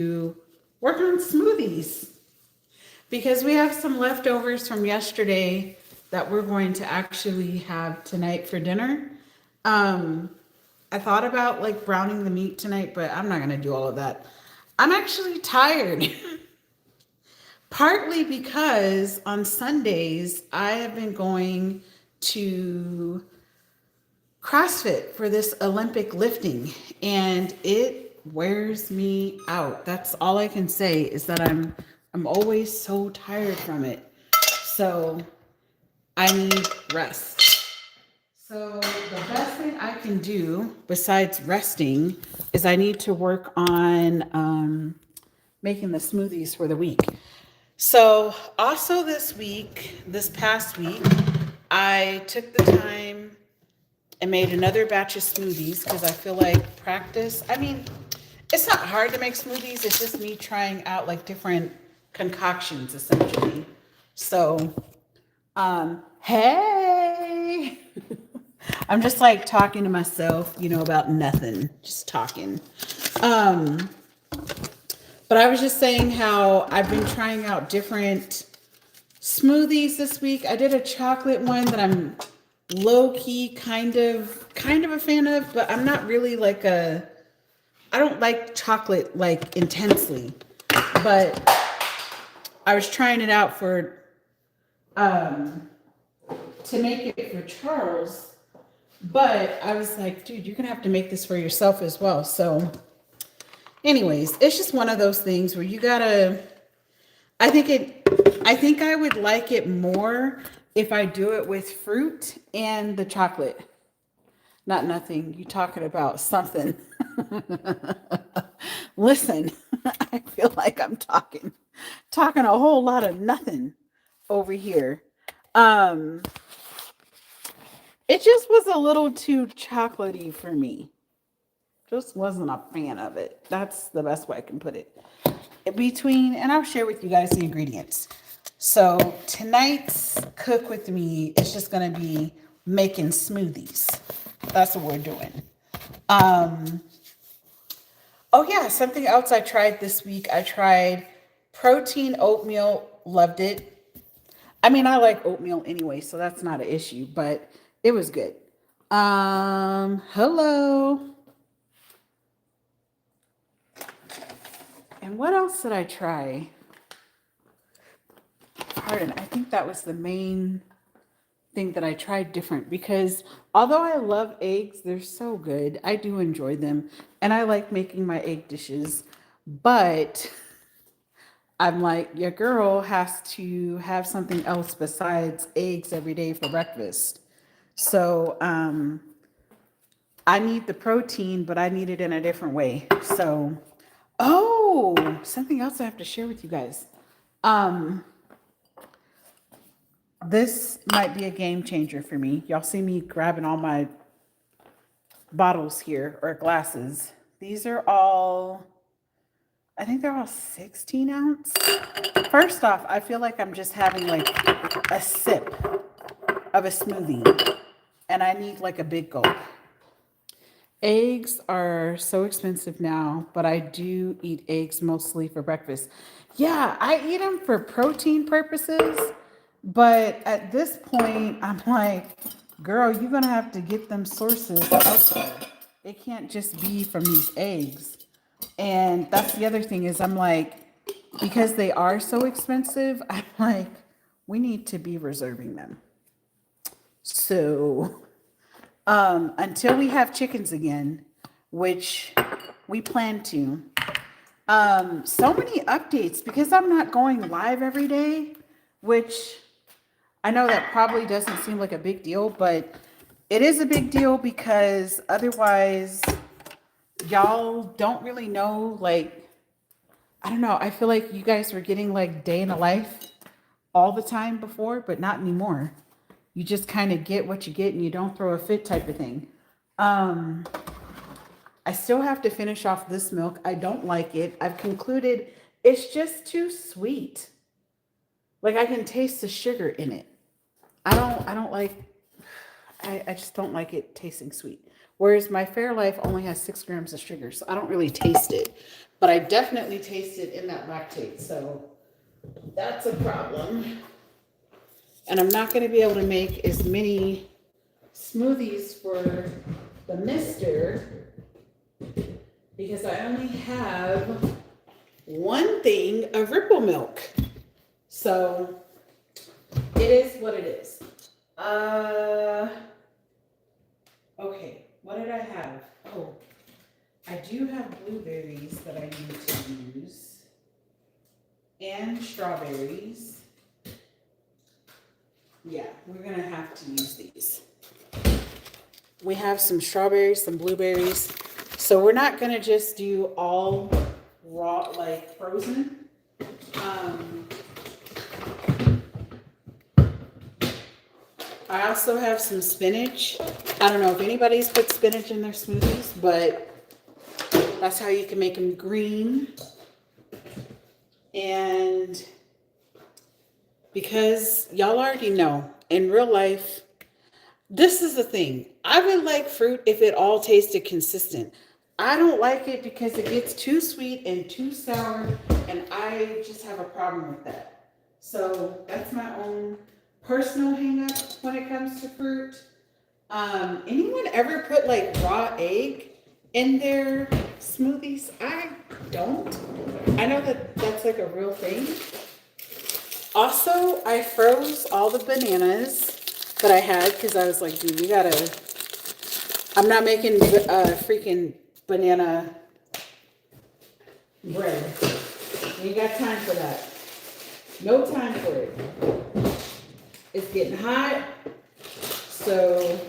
to work on smoothies because we have some leftovers from yesterday that we're going to actually have tonight for dinner. Um, I thought about like browning the meat tonight, but I'm not going to do all of that. I'm actually tired. Partly because on Sundays I have been going to CrossFit for this Olympic lifting and it wears me out. That's all I can say is that I'm always so tired from it. So I need rest. So the best thing I can do besides resting is I need to work on making the smoothies for the week. So also this past week, I took the time and made another batch of smoothies because I feel like practice. I mean, it's not hard to make smoothies. It's just me trying out like different concoctions essentially. So, hey, I'm just like talking to myself, about nothing, just talking. Um, but I was just saying how I've been trying out different smoothies this week. I did a chocolate one that I'm low key kind of a fan of, but I'm not really like I don't like chocolate like intensely. But I was trying it out for um to make it for Charles, but I was like, dude, you're gonna have to make this for yourself as well. So anyways, it's just one of those things where you gotta I think I would like it more if I do it with fruit and the chocolate. Not nothing. You talking about something. Listen, I feel like I'm talking a whole lot of nothing over here. Um, it just was a little too chocolatey for me. Just wasn't a fan of it. That's the best way I can put it. And I'll share with you guys the ingredients. So tonight's cook with me is just gonna be making smoothies. That's what we're doing. Um, oh yeah, something else I tried this week. I tried protein oatmeal, loved it. I mean, I like oatmeal anyway, so that's not an issue, but it was good. Hello. And what else did I try? Pardon, I think that was the main thing that I tried different because although I love eggs, they're so good. I do enjoy them and I like making my egg dishes, but I'm like, your girl has to have something else besides eggs every day for breakfast. So I need the protein, but I need it in a different way. So, oh, something else I have to share with you guys. Um, this might be a game changer for me. Y'all see me grabbing all my bottles here or glasses. These are all, I think they're all 16 ounce. First off, I feel like I'm just having like a sip of a smoothie and I need like a big gulp. Eggs are so expensive now, but I do eat eggs mostly for breakfast. Yeah, I eat them for protein purposes, but at this point, I'm like, girl, you're gonna have to get them sources elsewhere. It can't just be from these eggs. And that's the other thing is I'm like, because they are so expensive, I'm like, we need to be reserving them. So until we have chickens again, which we plan to. So many updates because I'm not going live every day, which I know that probably doesn't seem like a big deal, but it is a big deal because otherwise y'all don't really know, like, I don't know. I feel like you guys were getting like day in a life all the time before, but not anymore. You just kind of get what you get and you don't throw a fit type of thing. Um, I still have to finish off this milk. I don't like it. I've concluded it's just too sweet. Like I can taste the sugar in it. I don't like I just don't like it tasting sweet. Whereas my Fairlife only has 6 grams of sugar, so I don't really taste it. But I definitely taste it in that lactate, so that's a problem. And I'm not going to be able to make as many smoothies for the mister because I only have one thing of Ripple milk. So it is what it is. Okay, what did I have? Oh, I do have blueberries that I need to use and strawberries. Yeah, we're gonna have to use these. We have some strawberries, some blueberries. So we're not gonna just do all raw, like frozen. I also have some spinach. I don't know if anybody's put spinach in their smoothies, but that's how you can make them green. And because y'all already know, in real life, this is the thing. I would like fruit if it all tasted consistent. I don't like it because it gets too sweet and too sour, and I just have a problem with that. So that's my own personal hang up when it comes to fruit. Anyone ever put like raw egg in their smoothies? I don't. I know that that's like a real thing. Also, I froze all the bananas that I had because I was like, dude, I'm not making freaking banana bread. You ain't got time for that. No time for it. It's getting hot, so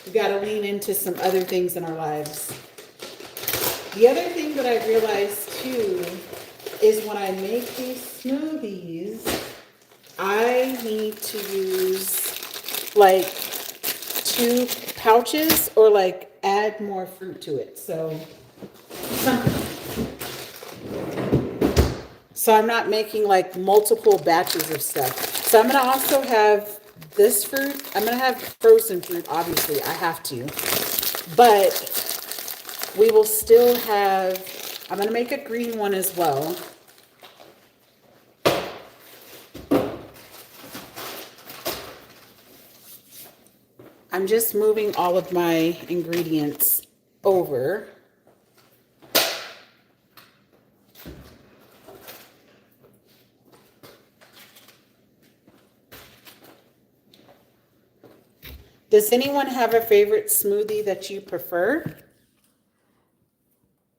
we got to lean into some other things in our lives. The other thing that I realized too is when I make these smoothies, I need to use like 2 pouches or like add more fruit to it. So I'm not making like multiple batches of stuff. So I'm going to also have this fruit. I'm going to have frozen fruit, obviously. I have to. But we will still have, I'm going to make a green one as well. I'm just moving all of my ingredients over. Does anyone have a favorite smoothie that you prefer?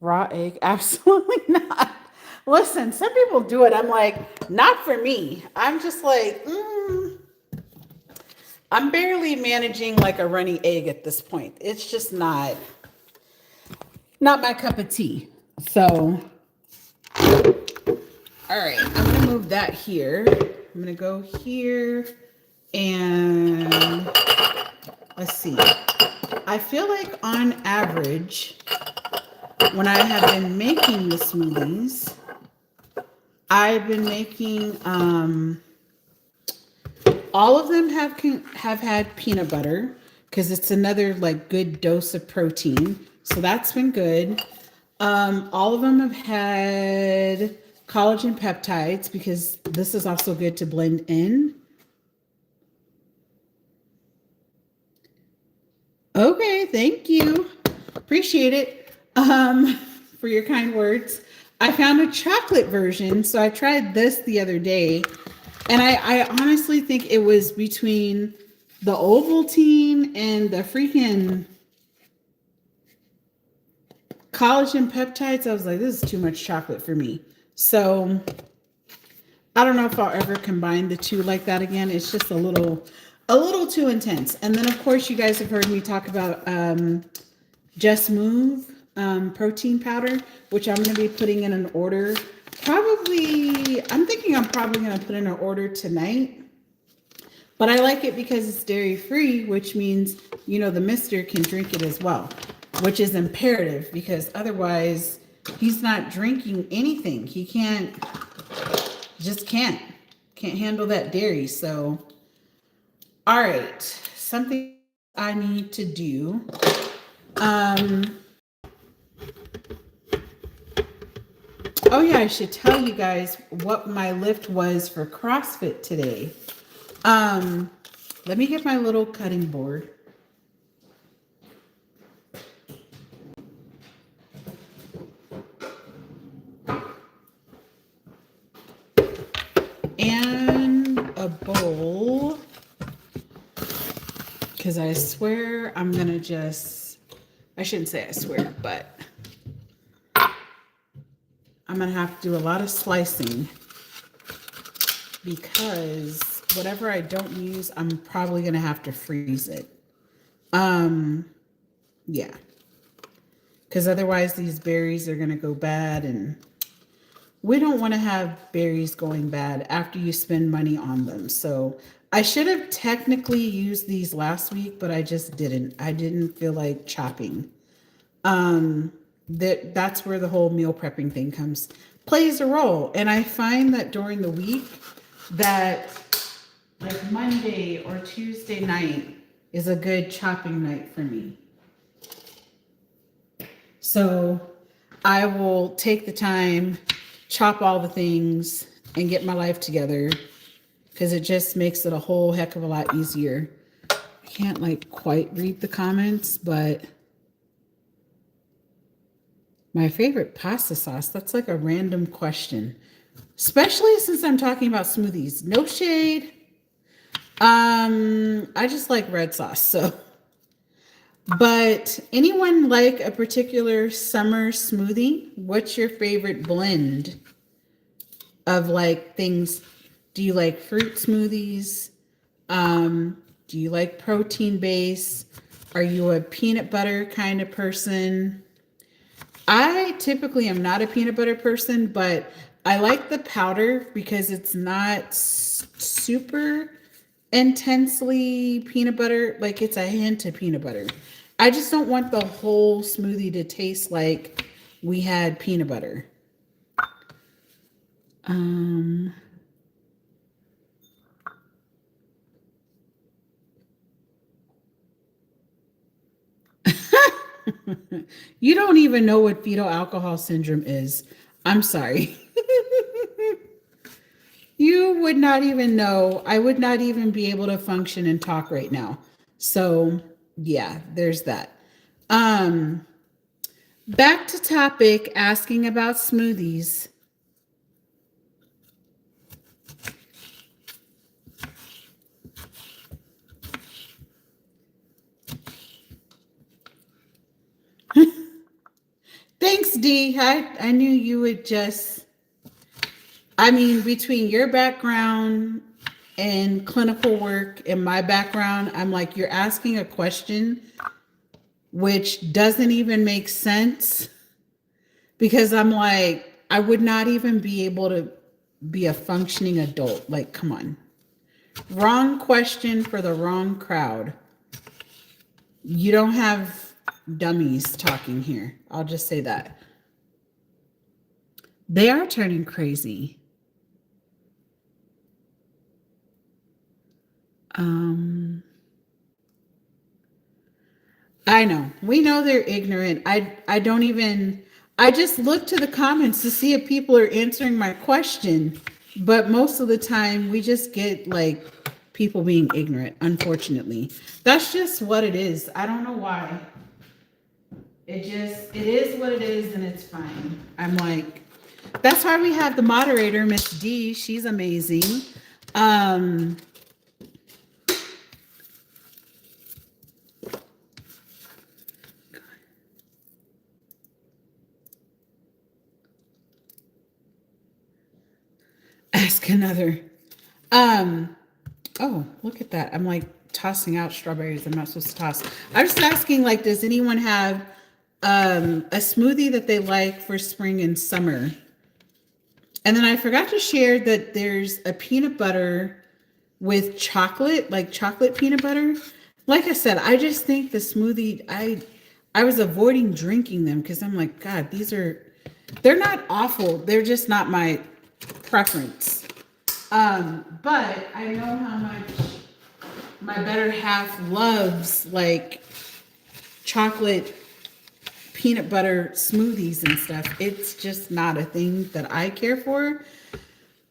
Raw egg? Absolutely not. Listen, some people do it. I'm like, not for me. I'm just like, I'm barely managing like a runny egg at this point. It's just not my cup of tea. So, all right, I'm going to move that here. I'm going to go here and let's see. I feel like on average, when I have been making the smoothies, I've been making, all of them have had peanut butter because it's another like good dose of protein. So that's been good. All of them have had collagen peptides because this is also good to blend in. Okay, thank you. Appreciate it for your kind words. I found a chocolate version, so I tried this the other day, and I honestly think it was between the Ovaltine and the freaking collagen peptides. I was like, this is too much chocolate for me. So I don't know if I'll ever combine the two like that again. It's just a little too intense. And then of course you guys have heard me talk about Just Move protein powder, which I'm going to be putting in an order. I'm thinking I'm probably going to put in an order tonight. But I like it because it's dairy free, which means, you know, the mister can drink it as well, which is imperative because otherwise he's not drinking anything. He can't handle that dairy. So, all right, something I need to do Um, oh yeah, I should tell you guys what my lift was for CrossFit today. Um, Let me get my little cutting board. And a bowl. Because I swear I'm going to just, I shouldn't say I swear, but I'm going to have to do a lot of slicing because whatever I don't use, I'm probably going to have to freeze it. Yeah. Because otherwise these berries are going to go bad, and we don't want to have berries going bad after you spend money on them. So I should have technically used these last week, but I just didn't. I didn't feel like chopping. That's where the whole meal prepping thing plays a role. And I find that during the week that like Monday or Tuesday night is a good chopping night for me. So I will take the time, chop all the things, and get my life together because it just makes it a whole heck of a lot easier. I can't like quite read the comments, but my favorite pasta sauce, that's like a random question, especially since I'm talking about smoothies. No shade. I just like red sauce, so. But anyone like a particular summer smoothie? What's your favorite blend of like things? Do you like fruit smoothies? Do you like protein base? Are you a peanut butter kind of person? I typically am not a peanut butter person, but I like the powder because it's not super intensely peanut butter. Like it's a hint of peanut butter. I just don't want the whole smoothie to taste like we had peanut butter. You don't even know what fetal alcohol syndrome is. I'm sorry. You would not even know. I would not even be able to function and talk right now. So, yeah, there's that. Um, Back to topic, asking about smoothies. Thanks, Dee. I knew you would just, I mean, between your background and clinical work and my background, I'm like, you're asking a question which doesn't even make sense because I'm like, I would not even be able to be a functioning adult. Like, come on. Wrong question for the wrong crowd. You don't have dummies talking here. I'll just say that. They are turning crazy. I know. We know they're ignorant. I don't even, I just look to the comments to see if people are answering my question. But most of the time we just get like people being ignorant, unfortunately. That's just what it is. I don't know why. It is what it is, and it's fine. I'm like, that's why we have the moderator, Miss D. She's amazing. Um, Ask another. Um, oh, look at that. I'm like tossing out strawberries. I'm not supposed to toss. I was just asking, like, does anyone have a smoothie that they like for spring and summer? And then I forgot to share that there's a peanut butter with chocolate, like chocolate peanut butter. Like I said, I just think the smoothie, I was avoiding drinking them because I'm like, God, they're not awful. They're just not my preference. But I know how much my better half loves like chocolate peanut butter smoothies and stuff. It's just not a thing that I care for.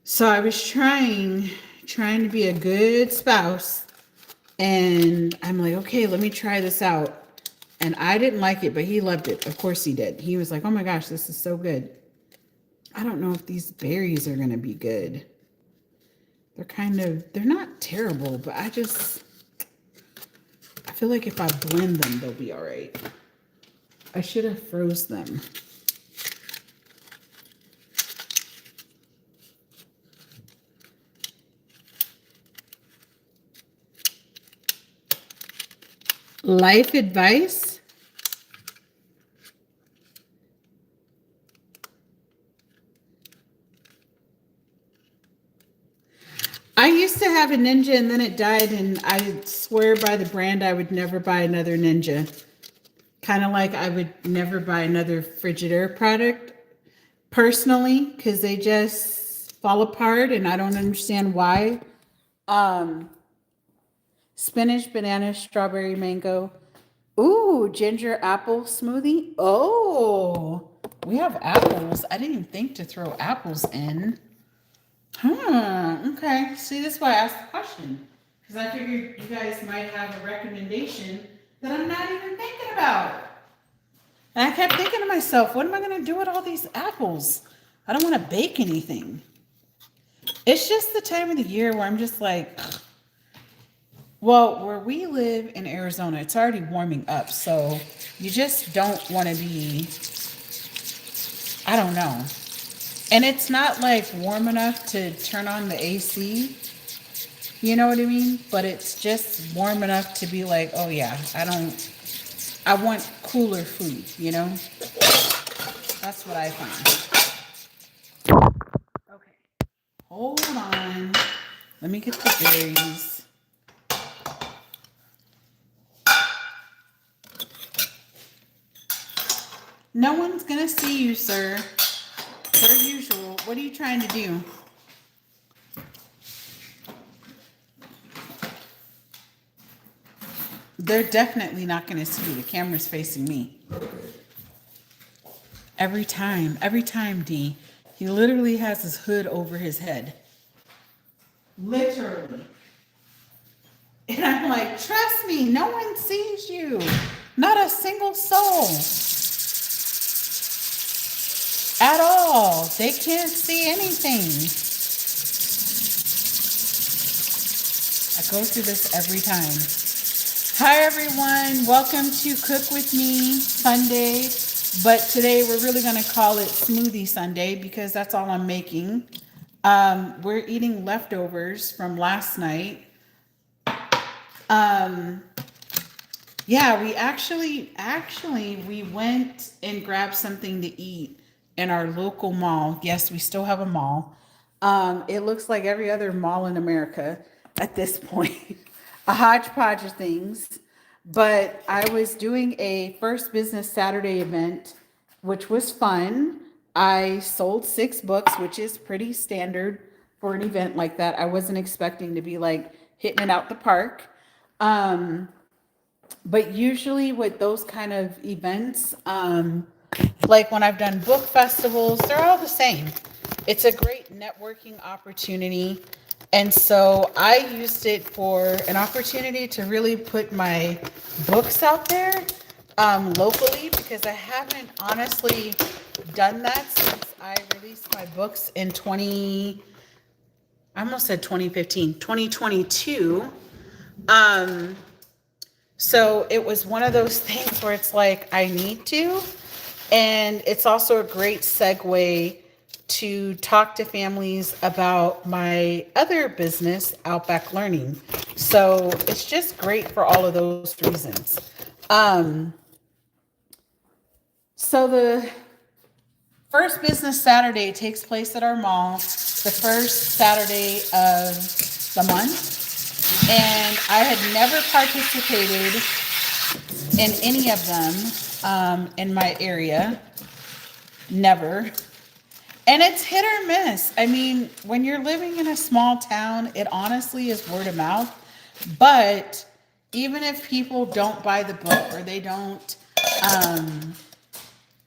So I was trying to be a good spouse, and I'm like, okay, let me try this out. And I didn't like it, but he loved it. Of course he did. He was like, oh my gosh, this is so good. I don't know if these berries are going to be good. They're not terrible, but I feel like if I blend them, they'll be all right. I should have froze them. Life advice. I used to have a Ninja and then it died, and I swear by the brand I would never buy another Ninja. Kind of like I would never buy another Frigidaire product personally, because they just fall apart and I don't understand why. Um, Spinach, banana, strawberry, mango. Ooh, ginger apple smoothie. Oh, we have apples. I didn't even think to throw apples in. Okay. See, that's why I asked the question. Because I figured you guys might have a recommendation that I'm not even thinking about. And I kept thinking to myself, what am I going to do with all these apples? I don't want to bake anything. It's just the time of the year where I'm just like, ugh. Well, where we live in Arizona, it's already warming up. So you just don't want to be, I don't know. And it's not like warm enough to turn on the AC. You know what I mean? But it's just warm enough to be like, oh yeah, I want cooler food, you know? That's what I find. Okay. Hold on. Let me get the berries. No one's gonna see you, sir. Per usual. What are you trying to do? They're definitely not gonna see you. The camera's facing me. Every time, D. He literally has his hood over his head. Literally. And I'm like, trust me, no one sees you. Not a single soul. At all. They can't see anything. I go through this every time. Hi everyone, welcome to Cook With Me Sunday. But today we're really gonna call it Smoothie Sunday because that's all I'm making. We're eating leftovers from last night. Yeah, we we went and grabbed something to eat in our local mall. Yes, we still have a mall. It looks like every other mall in America at this point. A hodgepodge of things. But I was doing a First Business Saturday event, which was fun. I sold 6 books, which is pretty standard for an event like that. I wasn't expecting to be like hitting it out the park. But usually with those kind of events, like when I've done book festivals, they're all the same. It's a great networking opportunity. And so I used it for an opportunity to really put my books out there locally, because I haven't honestly done that since I released my books in I almost said 2015, 2022. So it was one of those things where it's like, I need to. And it's also a great segue to talk to families about my other business, Outback Learning. So it's just great for all of those reasons. So the First Business Saturday takes place at our mall, the first Saturday of the month. And I had never participated in any of them in my area. Never. And it's hit or miss. I mean, when you're living in a small town, it honestly is word of mouth. But even if people don't buy the book or they don't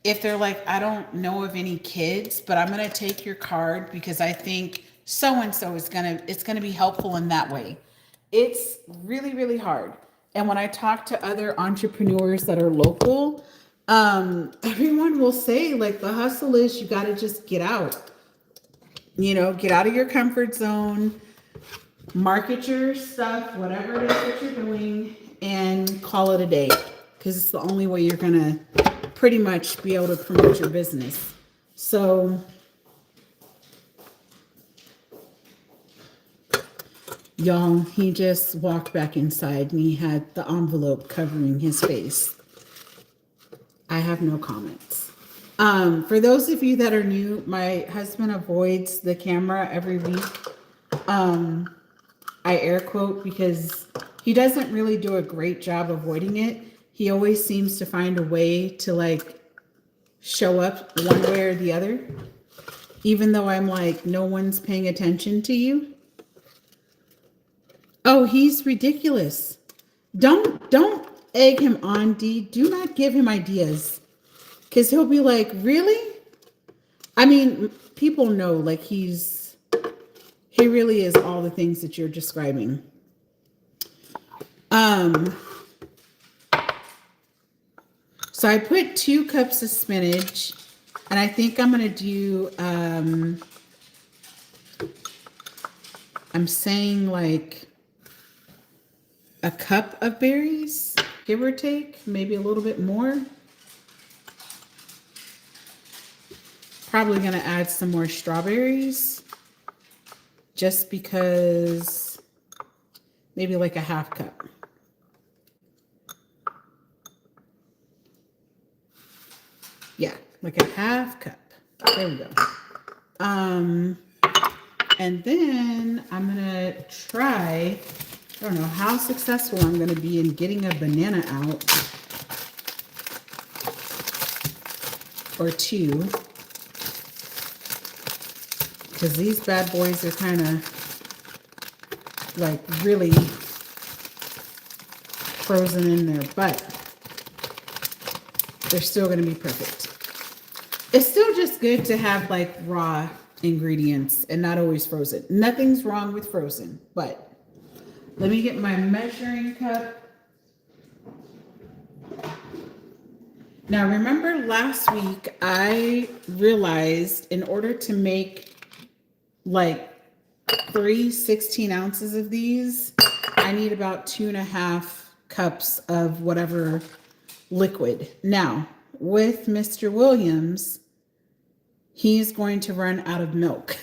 if they're like, I don't know of any kids, but I'm gonna take your card because I think so and so is gonna be helpful in that way. It's really, really hard. And when I talk to other entrepreneurs that are local, everyone will say like the hustle is you gotta just get out. Get out of your comfort zone, market your stuff, whatever it is that you're doing, and call it a day. Because it's the only way you're going to pretty much be able to promote your business. So, y'all, he just walked back inside and he had the envelope covering his face. I have no comments. For those of you that are new, my husband avoids the camera every week. I air quote because he doesn't really do a great job avoiding it. He always seems to find a way to like show up one way or the other, even though I'm like, no one's paying attention to you. Oh, he's ridiculous. Don't egg him on, D. Do not give him ideas. Because he'll be like, really? I mean, people know like he really is all the things that you're describing. So I put 2 cups of spinach, and I think I'm going to do, I'm saying like a cup of berries, give or take, maybe a little bit more. Probably going to add some more strawberries just because, maybe like a half cup. Yeah, like a half cup. There we go. And then I'm going to try, I don't know how successful I'm going to be in getting a banana out. Or 2. Because these bad boys are kind of like really frozen in there, but they're still going to be perfect. It's still just good to have like raw ingredients and not always frozen. Nothing's wrong with frozen, but let me get my measuring cup. Now, remember last week, I realized in order to make like 3 16 ounces of these, I need about 2.5 cups of whatever liquid. Now, with Mr. Williams, he's going to run out of milk.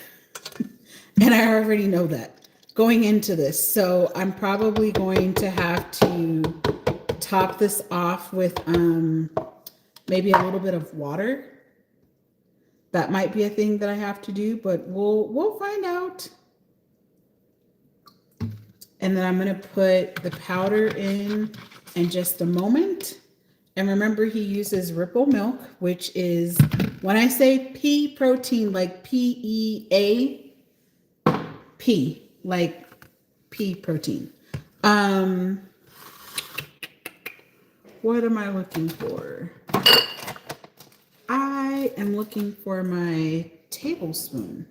And I already know that going into this. So I'm probably going to have to top this off with maybe a little bit of water. That might be a thing that I have to do, but we'll find out. And then I'm going to put the powder in just a moment. And remember, he uses Ripple milk, which is, when I say pea protein, like PEA, pea, like pea protein. What am I looking for? I am looking for my tablespoon.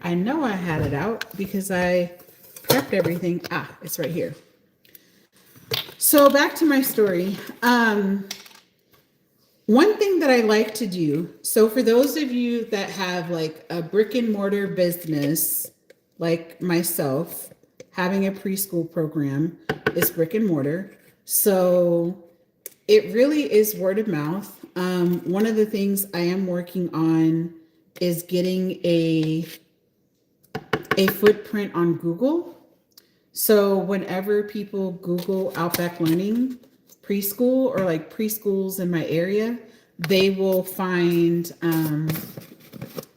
I know I had it out because I prepped everything. Ah, it's right here. So back to my story. One thing that I like to do, so for those of you that have like a brick and mortar business, like myself, having a preschool program is brick and mortar. So it really is word of mouth. One of the things I am working on is getting a footprint on Google. So whenever people Google Outback Learning preschool or like preschools in my area, they will find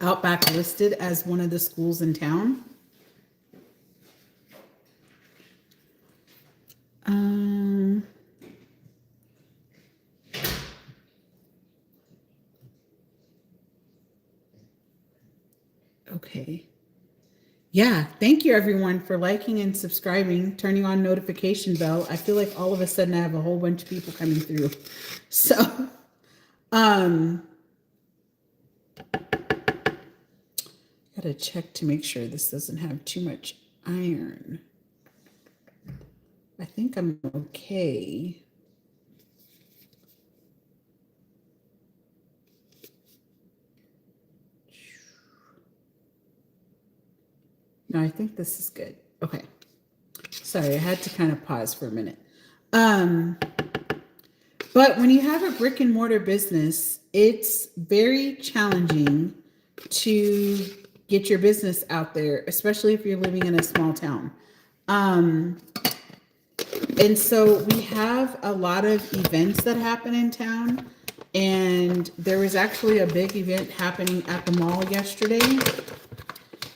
Outback listed as one of the schools in town. Okay. Yeah, thank you everyone for liking and subscribing, turning on notification bell. I feel like all of a sudden I have a whole bunch of people coming through. So Um, gotta check to make sure this doesn't have too much iron. I think I'm okay. No, I think this is good. Okay. Sorry, I had to kind of pause for a minute. But when you have a brick and mortar business, it's very challenging to get your business out there, especially if you're living in a small town. And so we have a lot of events that happen in town. And there was actually a big event happening at the mall yesterday.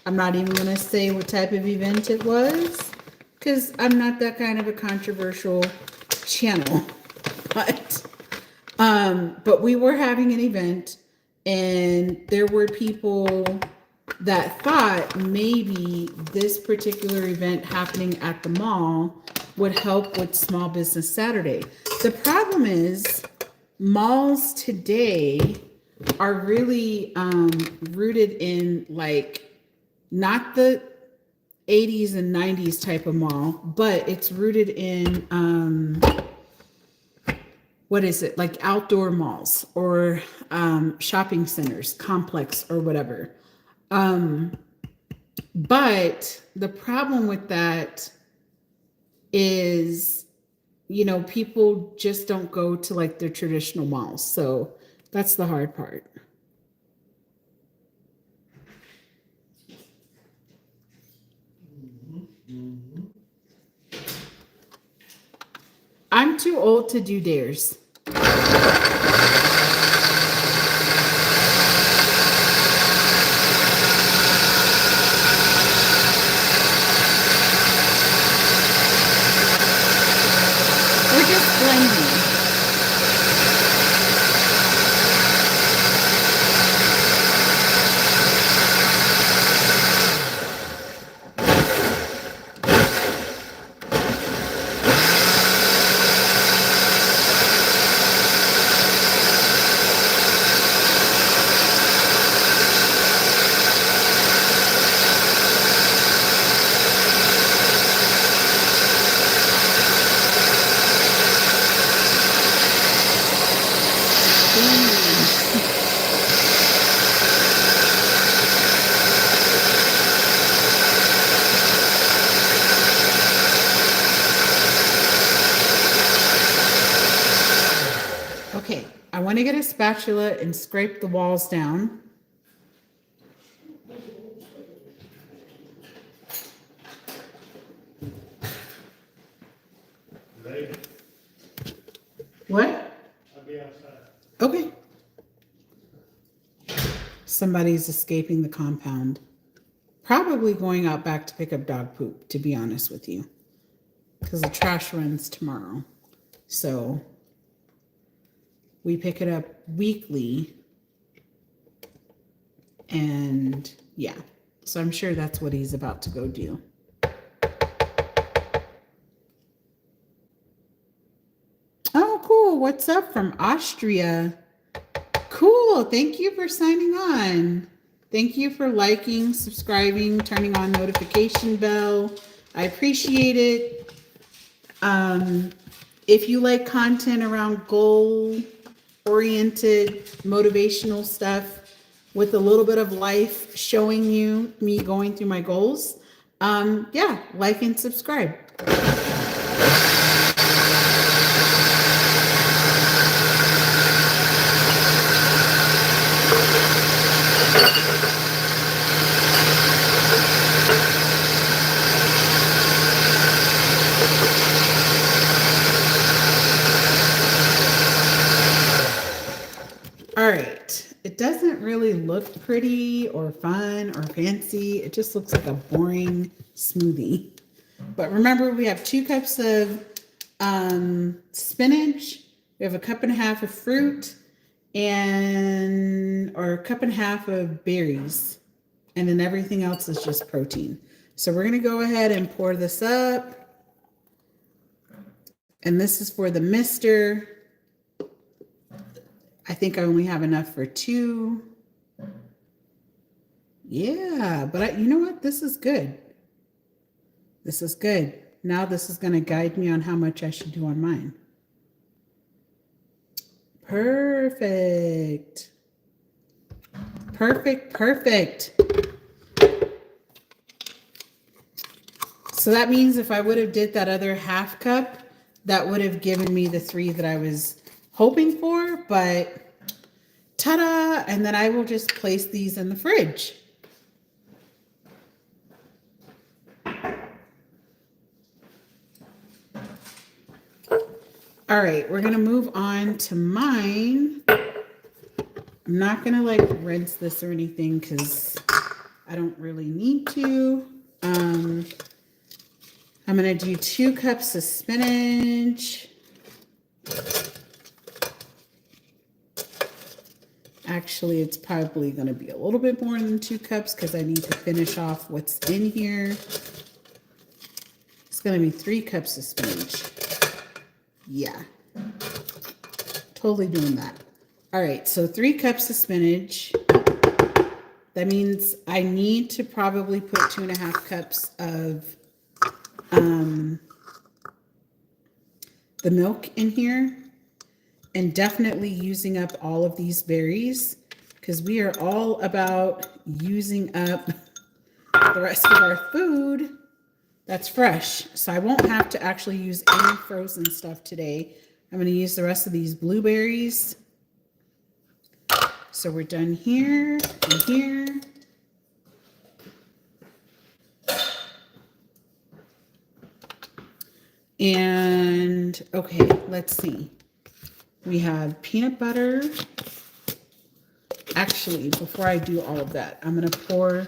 I'm not even going to say what type of event it was because I'm not that kind of a controversial channel. But we were having an event and there were people that thought maybe this particular event happening at the mall would help with Small Business Saturday. The problem is malls today are really rooted in like not the 80s and 90s type of mall, but it's rooted in what is it, like outdoor malls or shopping centers, complex or whatever. But the problem with that is, you know, people just don't go to like their traditional malls. So that's the hard part. I'm too old to do dares. We're just blaming. Okay, I want to get a spatula and scrape the walls down. What? I'll be outside. Okay. Somebody's escaping the compound. Probably going out back to pick up dog poop, to be honest with you. Because the trash runs tomorrow. So we pick it up weekly. And yeah, so I'm sure that's what he's about to go do. Oh, cool. What's up from Austria? Cool. Thank you for signing on. Thank you for liking, subscribing, turning on notification bell. I appreciate it. If you like content around goal-oriented, motivational stuff with a little bit of life showing you me going through my goals, yeah, like and subscribe. All right, it doesn't really look pretty or fun or fancy. It just looks like a boring smoothie. But remember, we have 2 cups of spinach. We have a cup and a half of fruit or a cup and a half of berries. And then everything else is just protein. So we're going to go ahead and pour this up. And this is for the mister. I think I only have enough for 2. Yeah, but you know what? This is good. This is good. Now this is going to guide me on how much I should do on mine. Perfect. Perfect, perfect. So that means if I would have did that other half cup, that would have given me the 3 that I was hoping for, but ta-da! And then I will just place these in the fridge. All right, we're gonna move on to mine. I'm not gonna like rinse this or anything because I don't really need to. I'm gonna do 2 cups of spinach. Actually, it's probably gonna be a little bit more than 2 cups because I need to finish off what's in here. It's gonna be 3 cups of spinach. Yeah, totally doing that. All right, so 3 cups of spinach. That means I need to probably put 2.5 cups of the milk in here, and definitely using up all of these berries because we are all about using up the rest of our food that's fresh. So I won't have to actually use any frozen stuff today. I'm going to use the rest of these blueberries. So we're done here and here. And okay, let's see. We have peanut butter. Actually, before I do all of that, I'm going to pour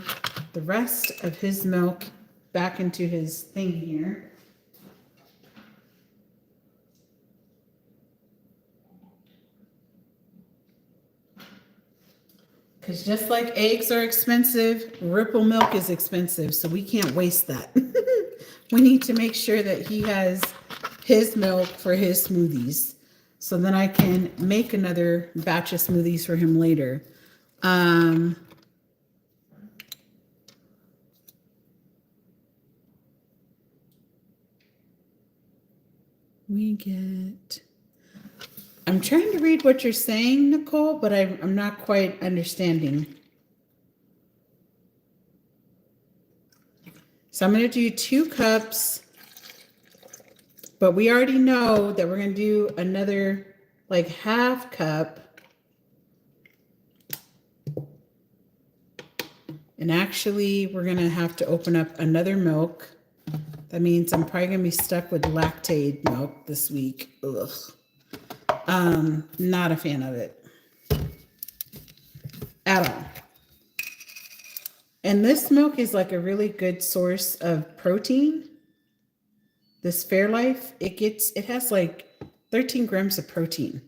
the rest of his milk back into his thing here. Because just like eggs are expensive, Ripple milk is expensive, so we can't waste that. We need to make sure that he has his milk for his smoothies. So then I can make another batch of smoothies for him later. I'm trying to read what you're saying, Nicole, but I'm not quite understanding. So I'm going to do 2 cups, but we already know that we're going to do another like half cup. And actually, we're going to have to open up another milk. That means I'm probably going to be stuck with lactate milk this week. Ugh. Not a fan of it at all. And this milk is like a really good source of protein. This Fairlife, it has like 13 grams of protein.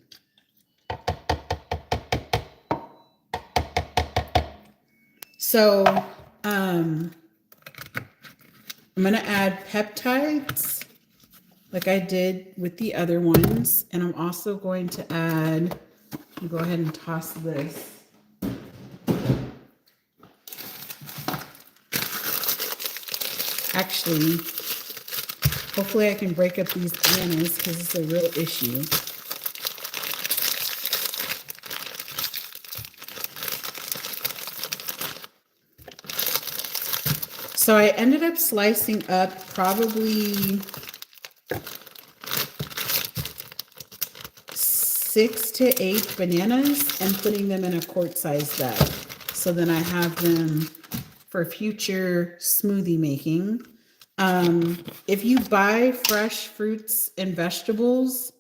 So, I'm going to add peptides like I did with the other ones. And I'm also going to add, go ahead and toss this. Actually, hopefully I can break up these bananas because it's a real issue. So I ended up slicing up probably 6 to 8 bananas and putting them in a quart-sized bag. So then I have them for future smoothie making. If you buy fresh fruits and vegetables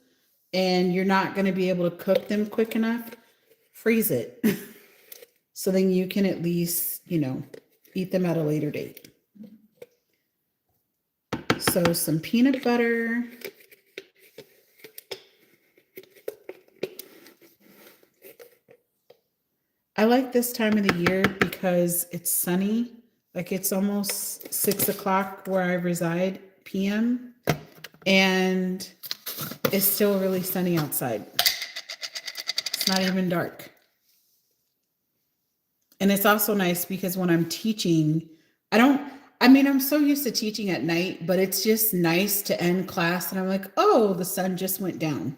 and you're not going to be able to cook them quick enough, freeze it. So then you can at least, eat them at a later date. So some peanut butter. I like this time of the year because it's sunny. Like it's almost 6 o'clock where I reside, PM. And it's still really sunny outside. It's not even dark. And it's also nice because when I'm teaching, I'm so used to teaching at night, but it's just nice to end class and I'm like, oh, the sun just went down.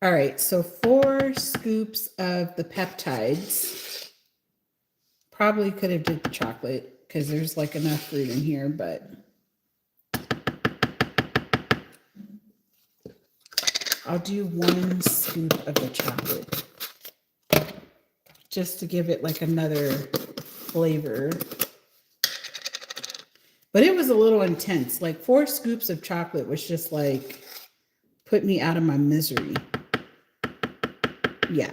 All right, so 4 scoops of the peptides. Probably could have did the chocolate because there's like enough fruit in here, but I'll do 1 scoop of the chocolate just to give it like another flavor. But it was a little intense. Like 4 scoops of chocolate was just like put me out of my misery. Yeah.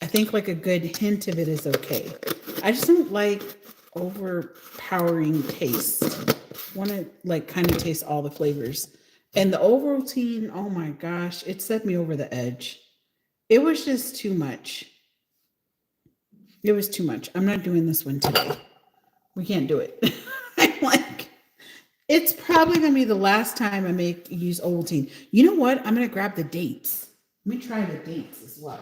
I think like a good hint of it is okay. I just don't like overpowering taste. Want to like kind of taste all the flavors. And the Ovaltine, oh my gosh, it set me over the edge. It was just too much. It was too much. I'm not doing this one today. We can't do it. I'm like, it's probably going to be the last time I use Ovaltine. You know what? I'm going to grab the dates. Let me try the dates as well.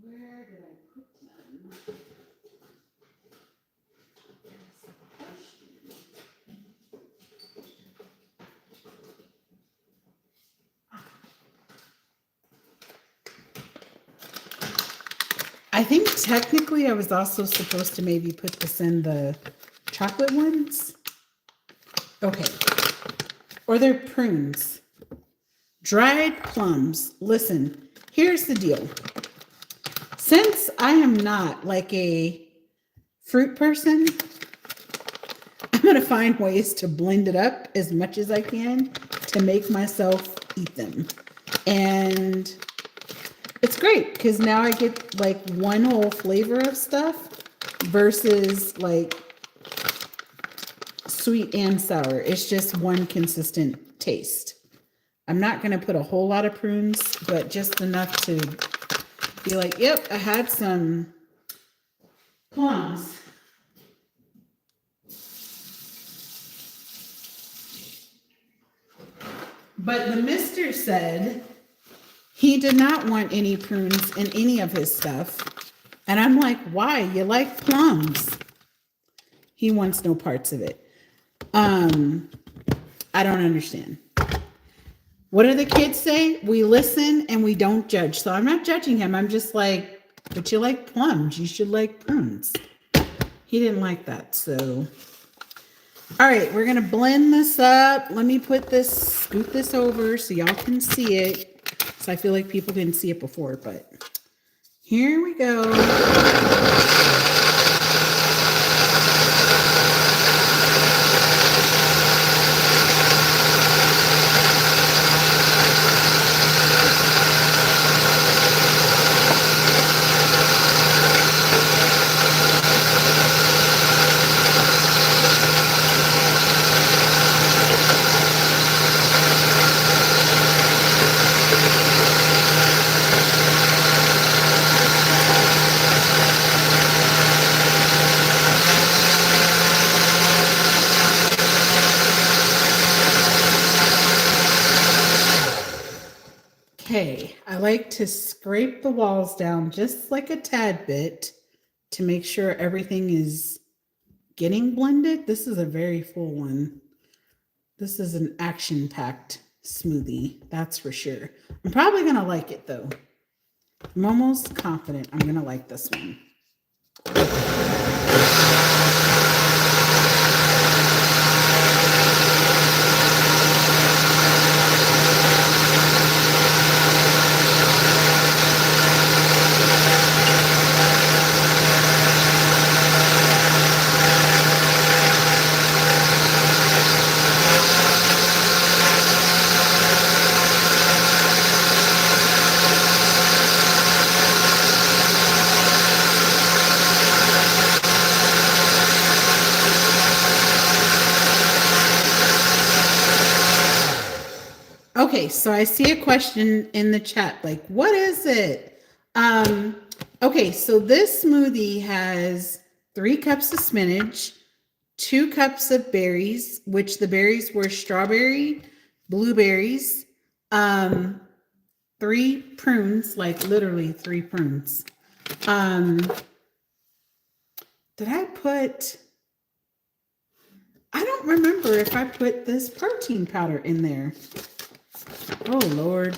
Where did I put them? I think technically I was also supposed to maybe put this in the chocolate ones. Okay. Or they're prunes. Dried plums. Listen, here's the deal. Since I am not like a fruit person, I'm going to find ways to blend it up as much as I can to make myself eat them. And it's great because now I get like one whole flavor of stuff versus like sweet and sour. It's just one consistent taste. I'm not going to put a whole lot of prunes, but just enough to be like, yep, I had some plums. But the mister said he did not want any prunes in any of his stuff. And I'm like, why? You like plums. He wants no parts of it. I don't understand. What do the kids say? We listen and we don't judge. So I'm not judging him. I'm just like, but you like plums. You should like prunes. He didn't like that. So, all right, we're going to blend this up. Let me scoot this over so y'all can see it. So I feel like people didn't see it before, but here we go. Okay, I like to scrape the walls down just like a tad bit to make sure everything is getting blended. This is a very full one. This is an action-packed smoothie, that's for sure. I'm probably going to like it though. I'm almost confident I'm going to like this one. Okay, so I see a question in the chat, like, what is it? Okay, so this smoothie has 3 cups of spinach, 2 cups of berries, which the berries were strawberry, blueberries, 3 prunes, like literally 3 prunes. Did I put, I don't remember if I put this protein powder in there. Oh Lord.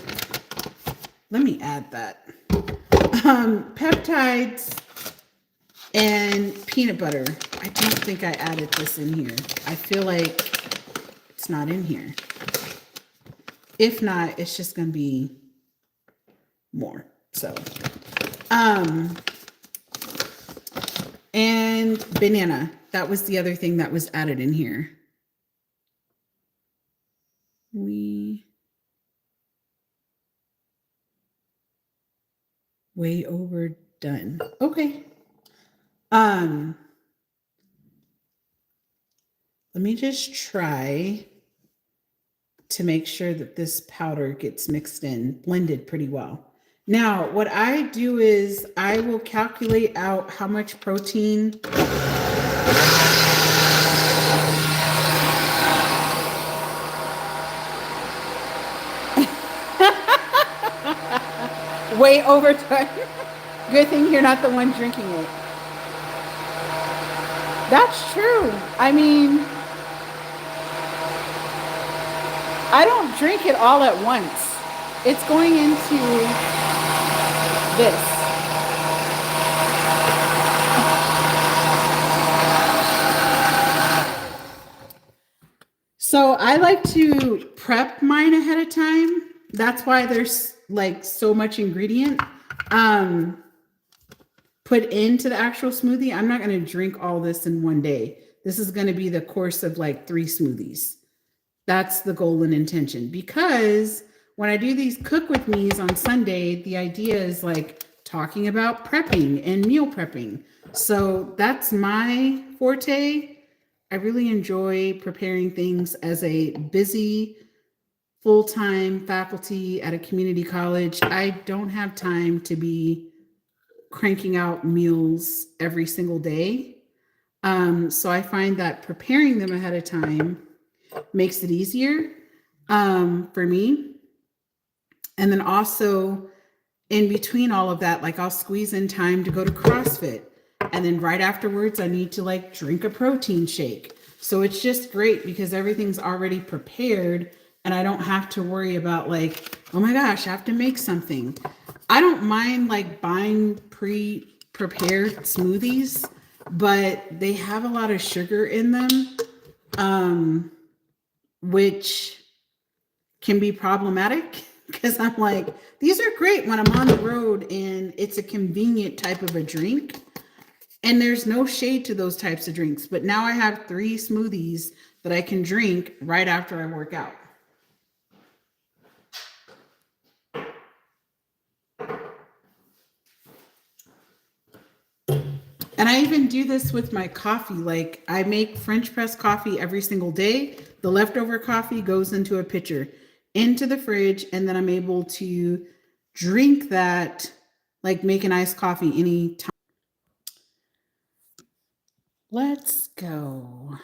Let me add that. Peptides and peanut butter. I don't think I added this in here. I feel like it's not in here. If not, it's just going to be more. So, and banana. That was the other thing that was added in here. Way overdone. Okay. Let me just try to make sure that this powder gets mixed in, blended pretty well. Now, what I do is I will calculate out how much protein way overdone. Good thing you're not the one drinking it. That's true. I mean, I don't drink it all at once. It's going into this. So I like to prep mine ahead of time. That's why there's like so much ingredient put into the actual smoothie. I'm not going to drink all this in one day. This is going to be the course of like 3 smoothies. That's the goal and intention, because when I do these cook with me's on Sunday, the idea is like talking about prepping and meal prepping. So that's my forte. I really enjoy preparing things as a busy full-time faculty at a community college. I don't have time to be cranking out meals every single day. So I find that preparing them ahead of time makes it easier for me. And then also in between all of that, like I'll squeeze in time to go to CrossFit. And then right afterwards, I need to like drink a protein shake. So it's just great because everything's already prepared and I don't have to worry about like, oh my gosh, I have to make something. I don't mind like buying pre-prepared smoothies, but they have a lot of sugar in them, which can be problematic because I'm like, these are great when I'm on the road and it's a convenient type of a drink. And there's no shade to those types of drinks. But now I have 3 smoothies that I can drink right after I work out. And I even do this with my coffee. Like I make French press coffee every single day. The leftover coffee goes into a pitcher, into the fridge, and then I'm able to drink that, like make an iced coffee anytime. Let's go.